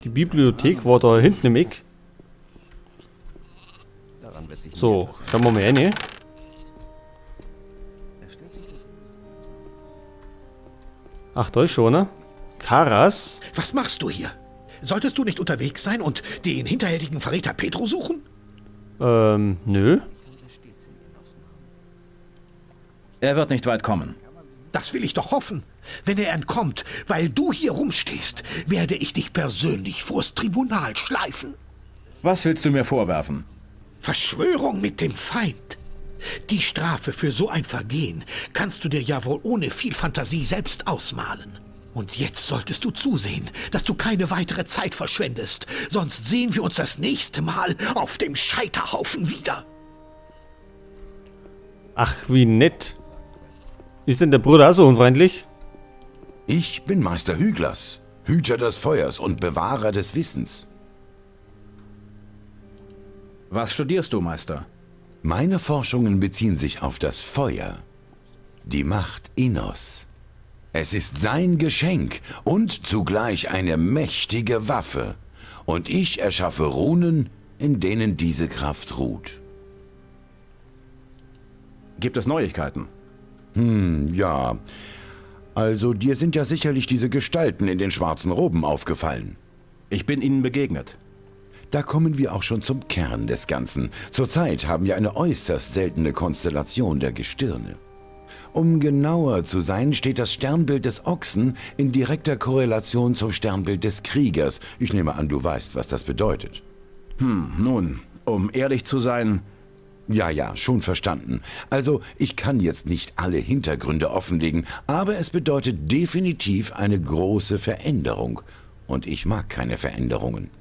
Die Bibliothek war da hinten im Eck. Daran wird sich nie So, etwas schauen wir mal rein. Ach, da ist schon, ne? Karas. Was machst du hier? Solltest du nicht unterwegs sein und den hinterhältigen Verräter Petro suchen? Nö. Er wird nicht weit kommen. Das will ich doch hoffen. Wenn er entkommt, weil du hier rumstehst, werde ich dich persönlich vors Tribunal schleifen. Was willst du mir vorwerfen? Verschwörung mit dem Feind. Die Strafe für so ein Vergehen kannst du dir ja wohl ohne viel Fantasie selbst ausmalen. Und jetzt solltest du zusehen, dass du keine weitere Zeit verschwendest, sonst sehen wir uns das nächste Mal auf dem Scheiterhaufen wieder. Ach, wie nett. Ist denn der Bruder auch so unfreundlich? Ich bin Meister Hyglas, Hüter des Feuers und Bewahrer des Wissens. Was studierst du, Meister? Meine Forschungen beziehen sich auf das Feuer, die Macht Innos. Es ist sein Geschenk und zugleich eine mächtige Waffe. Und ich erschaffe Runen, in denen diese Kraft ruht. Gibt es Neuigkeiten? Ja, also dir sind ja sicherlich diese Gestalten in den schwarzen Roben aufgefallen. Ich bin ihnen begegnet. Da kommen wir auch schon zum Kern des Ganzen. Zurzeit haben wir eine äußerst seltene Konstellation der Gestirne. Um genauer zu sein, steht das Sternbild des Ochsen in direkter Korrelation zum Sternbild des Kriegers. Ich nehme an, du weißt, was das bedeutet. Nun, um ehrlich zu sein, Ja, schon verstanden. Also, ich kann jetzt nicht alle Hintergründe offenlegen, aber es bedeutet definitiv eine große Veränderung. Und ich mag keine Veränderungen.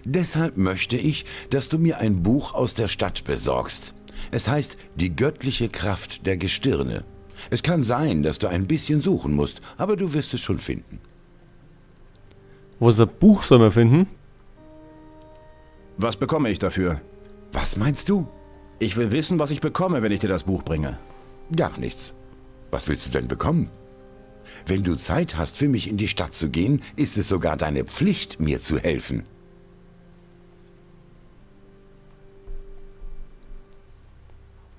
Deshalb möchte ich, dass du mir ein Buch aus der Stadt besorgst. Es heißt Die göttliche Kraft der Gestirne. Es kann sein, dass du ein bisschen suchen musst, aber du wirst es schon finden. Was ein Buch soll man finden? was bekomme ich dafür? Was meinst du? Ich will wissen, was ich bekomme, wenn ich dir das Buch bringe. Gar nichts. Was willst du denn bekommen? Wenn du Zeit hast, für mich in die Stadt zu gehen, ist es sogar deine Pflicht, mir zu helfen.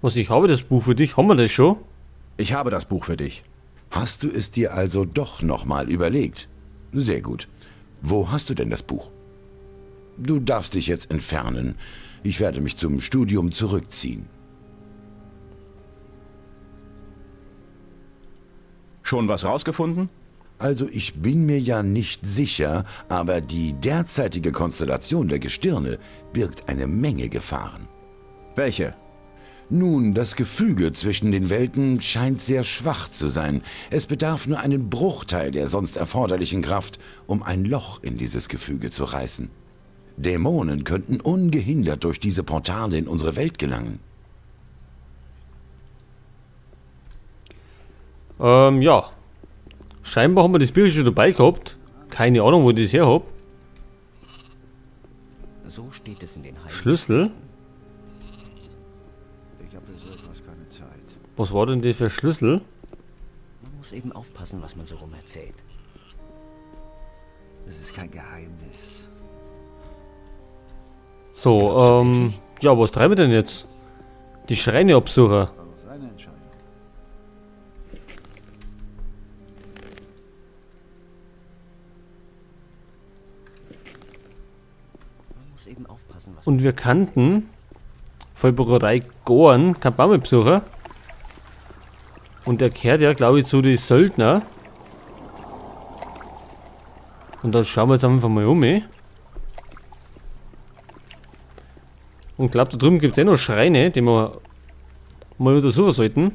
Was, ich habe das Buch für dich. Haben wir das schon? Ich habe das Buch für dich. Hast du es dir also doch nochmal überlegt? Sehr gut. Wo hast du denn das Buch? Du darfst dich jetzt entfernen. Ich werde mich zum Studium zurückziehen. Schon was rausgefunden? Also ich bin mir ja nicht sicher, aber die derzeitige Konstellation der Gestirne birgt eine Menge Gefahren. Welche? Nun, das Gefüge zwischen den Welten scheint sehr schwach zu sein. Es bedarf nur einen Bruchteil der sonst erforderlichen Kraft, um ein Loch in dieses Gefüge zu reißen. Dämonen könnten ungehindert durch diese Portale in unsere Welt gelangen. Ja. Scheinbar haben wir das Bier schon dabei gehabt. Keine Ahnung, wo ich das her hab. So steht es in den Heiligen. Schlüssel. Ich habe für so etwas keine Zeit. Was war denn das für ein Schlüssel? Man muss eben aufpassen, was man so rum erzählt. Das ist kein Geheimnis. So, ja, was treiben wir denn jetzt? Die Schreine absuchen. War doch seine Entscheidung. Man muss eben aufpassen, was Und wir kannten Vollbrauerei Gorn, kein Baum besuchen. Und der kehrt ja, glaube ich, zu den Söldner. Und dann schauen wir jetzt einfach mal um. Und ich glaube, da drüben gibt es noch Schreine, die wir mal untersuchen sollten.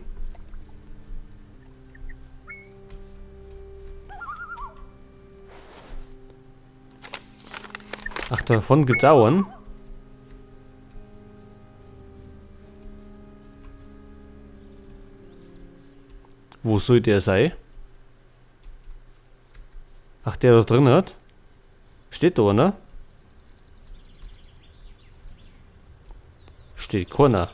Ach, davon gibt es auch einen. Wo soll der sein? Ach, der da drin hat? Steht da einer? Steht keiner.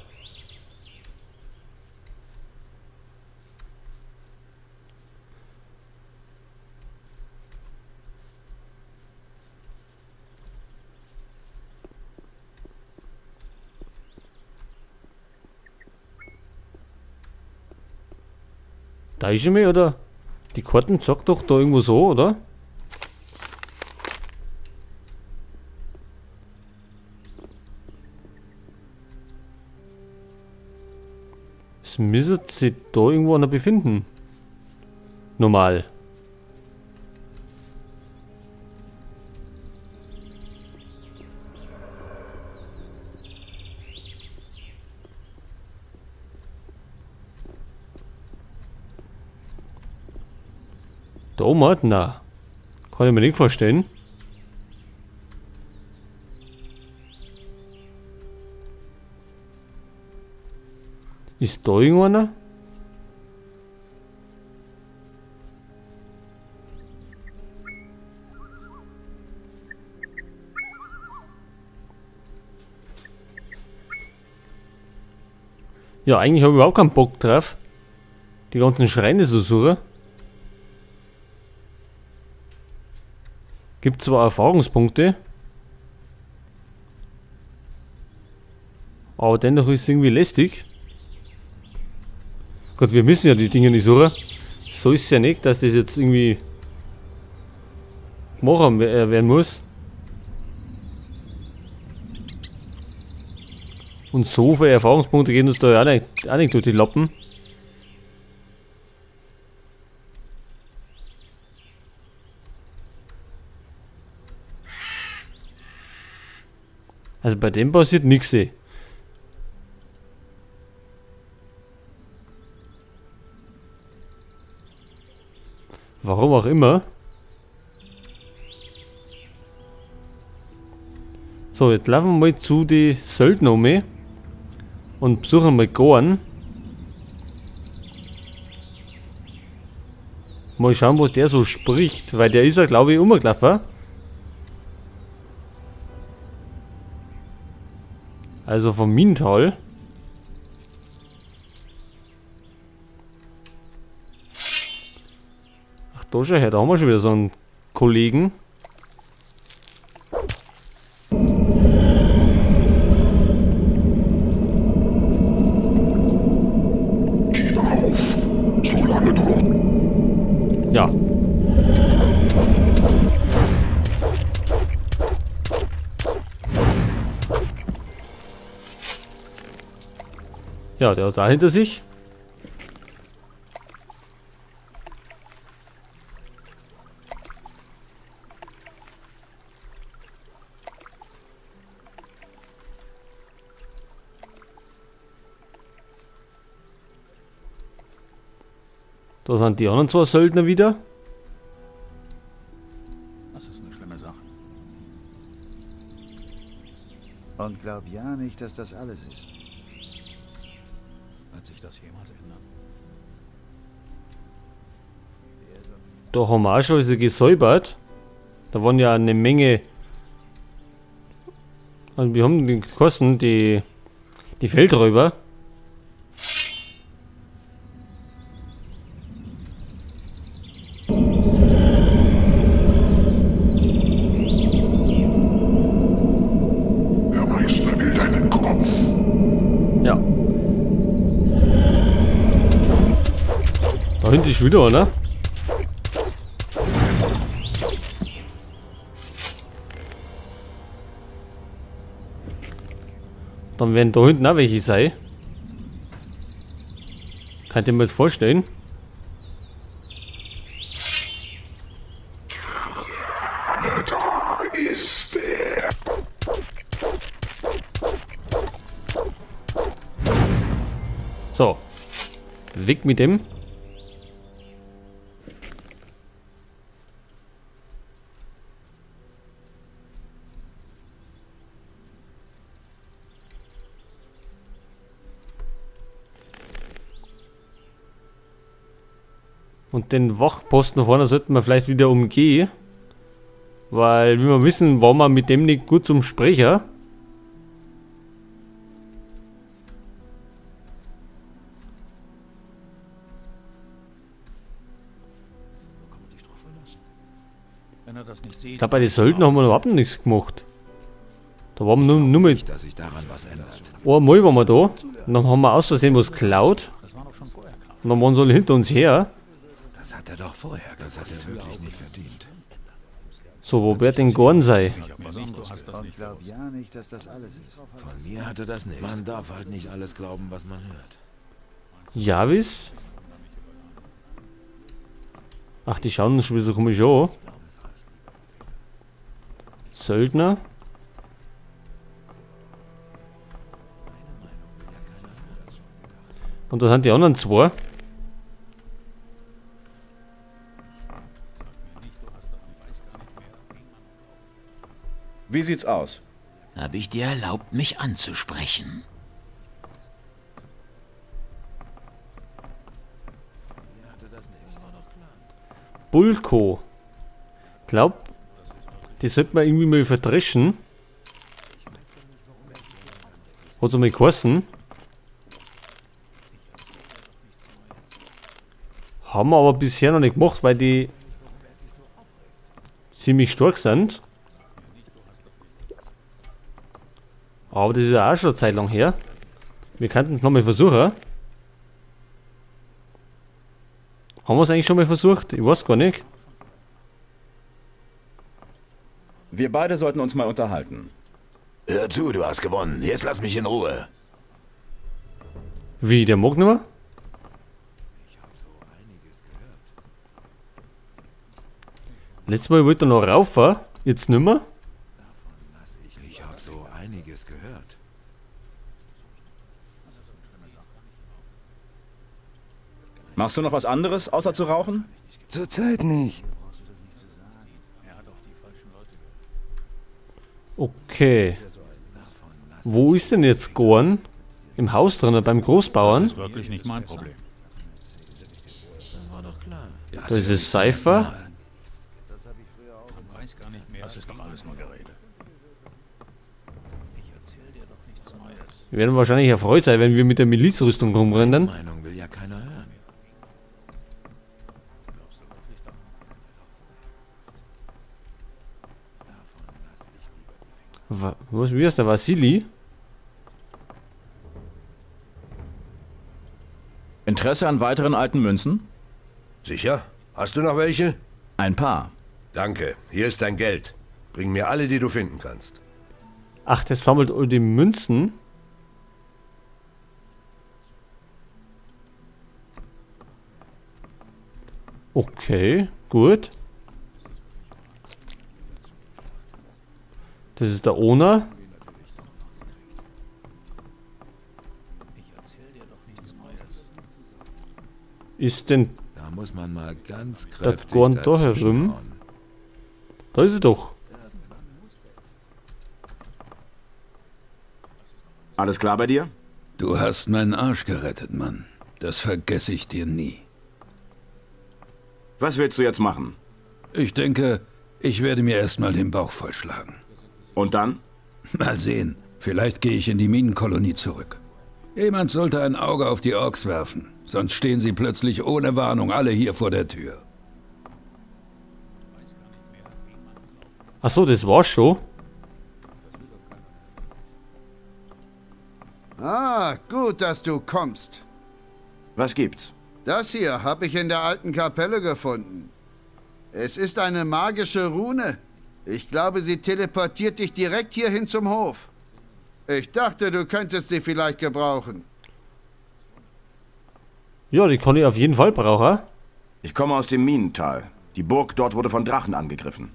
Täusche ich mich, oder? Die Karten sagt doch da irgendwo so, oder? Es müsste sich da irgendwo noch befinden. Normal. Da oben? Na. Kann ich mir nicht vorstellen. Ist da irgendeiner? Ja, eigentlich habe ich überhaupt keinen Bock drauf, die ganzen Schreine zu suchen. Gibt zwar Erfahrungspunkte, aber dennoch ist es irgendwie lästig. Gott, wir müssen ja die Dinge nicht suchen. So ist es ja nicht, dass das jetzt irgendwie gemacht werden muss. Und so viele Erfahrungspunkte gehen uns da ja auch nicht durch die Lappen. Also bei dem passiert nichts. Warum auch immer. So, jetzt laufen wir mal zu den Söldner um und besuchen mal Gorn. Mal schauen, was der so spricht, weil der ist ja, glaube ich, umgelaufen. Also vom Minental. Ach, da schau her, da haben wir schon wieder so einen Kollegen. Gib auf, solange du noch... Ja. Ja, der hat auch hinter sich. Da sind die anderen zwei Söldner wieder. Das ist eine schlimme Sache. Und glaub ja nicht, dass das alles ist. Wird sich das jemals ändern? Da haben wir auch schon also gesäubert. Da waren ja eine Menge. Also wir haben die Kosten, die Feldräuber. Der Meister will deinen Kopf. Ja. Da hinten ist wieder einer. Dann werden da hinten auch welche sein. Könnt ihr mir jetzt vorstellen? Da ist er. So. Weg mit dem. Und den Wachposten da vorne sollten wir vielleicht wieder umgehen. Weil, wie wir wissen, war man mit dem nicht gut zum Sprecher. Wenn er das nicht Ich sieht, glaube, bei den Söldnern haben wir überhaupt nichts gemacht. Da waren wir nur mit dass sich daran was ändert. einmal waren wir da. Und dann haben wir aus Versehen was geklaut. Das war doch schon vorher klar. Und dann waren sie alle hinter uns her. Das hat er doch vorher gesagt. Das hat er wirklich nicht verdient. So, wo wird denn Gorn sein? Und glaub ja nicht, dass das alles ist. Von mir hatte das nicht. Man darf halt nicht alles glauben, was man hört. Javis? Ach, die schauen uns schon wieder so komisch an. Söldner? Und da sind die anderen zwei. Wie sieht's aus? Habe ich dir erlaubt, mich anzusprechen? Bulko. Glaub, die sollte man irgendwie mal verdreschen. Hat's mal geheißen. Haben wir aber bisher noch nicht gemacht, weil die ziemlich stark sind. Aber das ist ja auch schon eine Zeit lang her. Wir könnten es nochmal versuchen. Haben wir es eigentlich schon mal versucht? Ich weiß gar nicht. Wir beide sollten uns mal unterhalten. Hör zu, du hast gewonnen. Jetzt lass mich in Ruhe. Wie, der mag nicht mehr? Letztes Mal wollte er noch rauf, jetzt nicht mehr. Ich habe so einiges gehört. Machst du noch was anderes, außer zu rauchen? Zurzeit nicht. Okay. Wo ist denn jetzt Gorn? Im Haus drin, beim Großbauern? Das ist wirklich nicht mein Problem. Da ist es Cypher. Weiß gar nicht mehr. Das ist doch alles nur Gerede. Ich erzähl dir doch nichts Neues. Wir werden wahrscheinlich erfreut sein, wenn wir mit der Milizrüstung rumrennen. Meinung will ja keiner hören. Wie heißt der? Vassili? Interesse an weiteren alten Münzen? Sicher? Hast du noch welche? Ein paar. Danke. Hier ist dein Geld. Bring mir alle, die du finden kannst. Ach, der sammelt all die Münzen. Okay, gut. Das ist der Owner. Ist denn Da muss man mal ganz der kräftig Gorn da dazwischen herum? hauen. Da ist er doch. Alles klar bei dir? Du hast meinen Arsch gerettet, Mann. Das vergesse ich dir nie. Was willst du jetzt machen? Ich denke, ich werde mir erstmal den Bauch vollschlagen. Und dann? Mal sehen. Vielleicht gehe ich in die Minenkolonie zurück. Jemand sollte ein Auge auf die Orks werfen. Sonst stehen sie plötzlich ohne Warnung alle hier vor der Tür. Ach so, das war's schon. Ah, gut, dass du kommst. Was gibt's? Das hier habe ich in der alten Kapelle gefunden. Es ist eine magische Rune. Ich glaube, sie teleportiert dich direkt hierhin zum Hof. Ich dachte, du könntest sie vielleicht gebrauchen. Ja, die kann ich auf jeden Fall brauchen. Ich komme aus dem Minental. Die Burg dort wurde von Drachen angegriffen.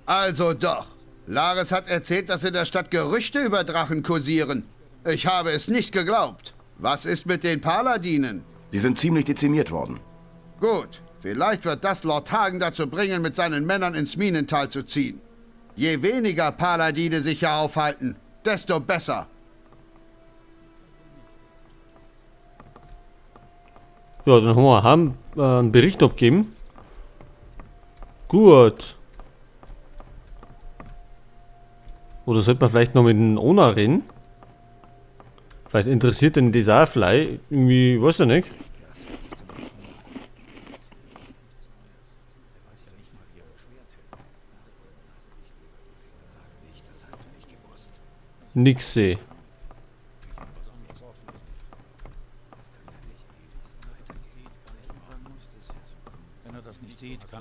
Also doch. Lares hat erzählt, dass in der Stadt Gerüchte über Drachen kursieren. Ich habe es nicht geglaubt. Was ist mit den Paladinen? Sie sind ziemlich dezimiert worden. Gut, vielleicht wird das Lord Hagen dazu bringen, mit seinen Männern ins Minental zu ziehen. Je weniger Paladine sich hier aufhalten, desto besser. Ja, dann haben wir einen Bericht abgeben. Gut. Oder sollte man vielleicht noch mit dem Owner reden? Vielleicht interessiert den das auch vielleicht. Irgendwie, weiß ich nicht. Nix seh.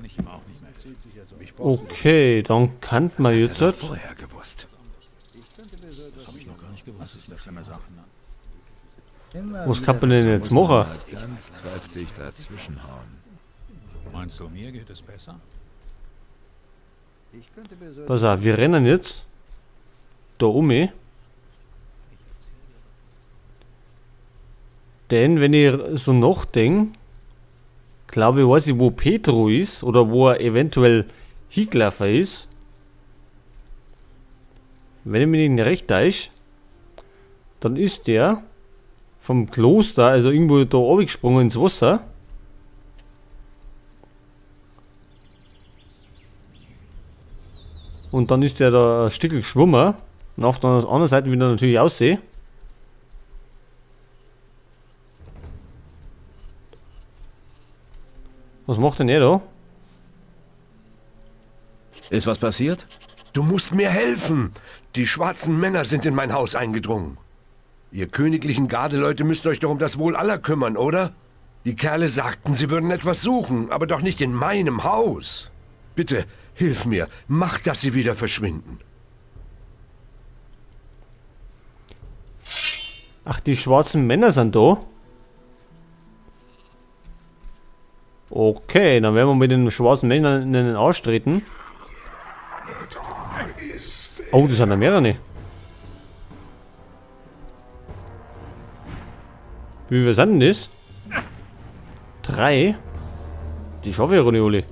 kann ich ihm auch nicht mehr helfen. Okay, dann kann man jetzt... Vorher gewusst. Das habe ich noch gar nicht gewusst. Das ist eine schlimme Sache. Was kann man denn jetzt machen? Ganz kräftig dazwischenhauen. Meinst du, mir geht es besser? Pass auf, wir rennen jetzt da um. Denn wenn ich so nachdenke, glaube ich, weiß ich, wo Petro ist oder wo er eventuell hingelaufen ist. Wenn ich mich nicht recht täusche, dann ist der vom Kloster, also irgendwo da runtergesprungen ins Wasser. Und dann ist der da ein Stück geschwommen und auf der anderen Seite wieder natürlich aussehen. Was macht denn er da? Ist was passiert? Du musst mir helfen. Die schwarzen Männer sind in mein Haus eingedrungen. Ihr königlichen Gardeleute müsst euch doch um das Wohl aller kümmern, oder? Die Kerle sagten, sie würden etwas suchen, aber doch nicht in meinem Haus. Bitte, hilf mir. Mach, dass sie wieder verschwinden. Ach, die schwarzen Männer sind da? Okay, dann werden wir mit den schwarzen Männern in den Arsch treten. Oh, das sind ja mehrere. Wie viel sind denn das? 3? Die schaffe ich ja nicht alle.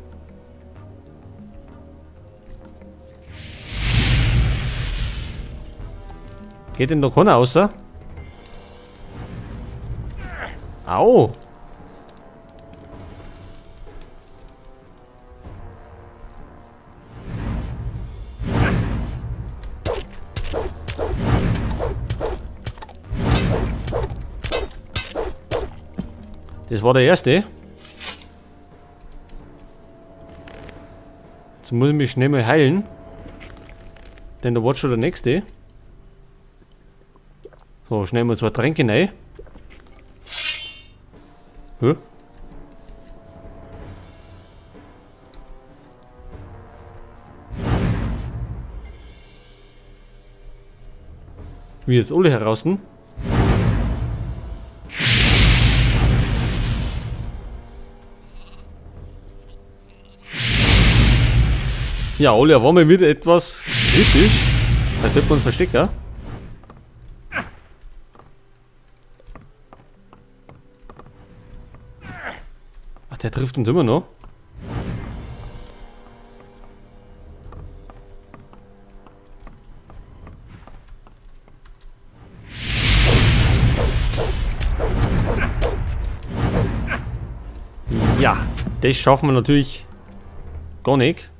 Geht denn da keiner außer? Au! Das war der erste. Jetzt muss ich mich schnell mal heilen. Denn da war schon der nächste. So, schnell mal 2 Tränke rein. Hä? Wie jetzt alle heraus? Ja, Olja war mal wieder etwas kritisch. Als hätte man einen Verstecker. Ach, der trifft uns immer noch. Ja, das schaffen wir natürlich gar nicht.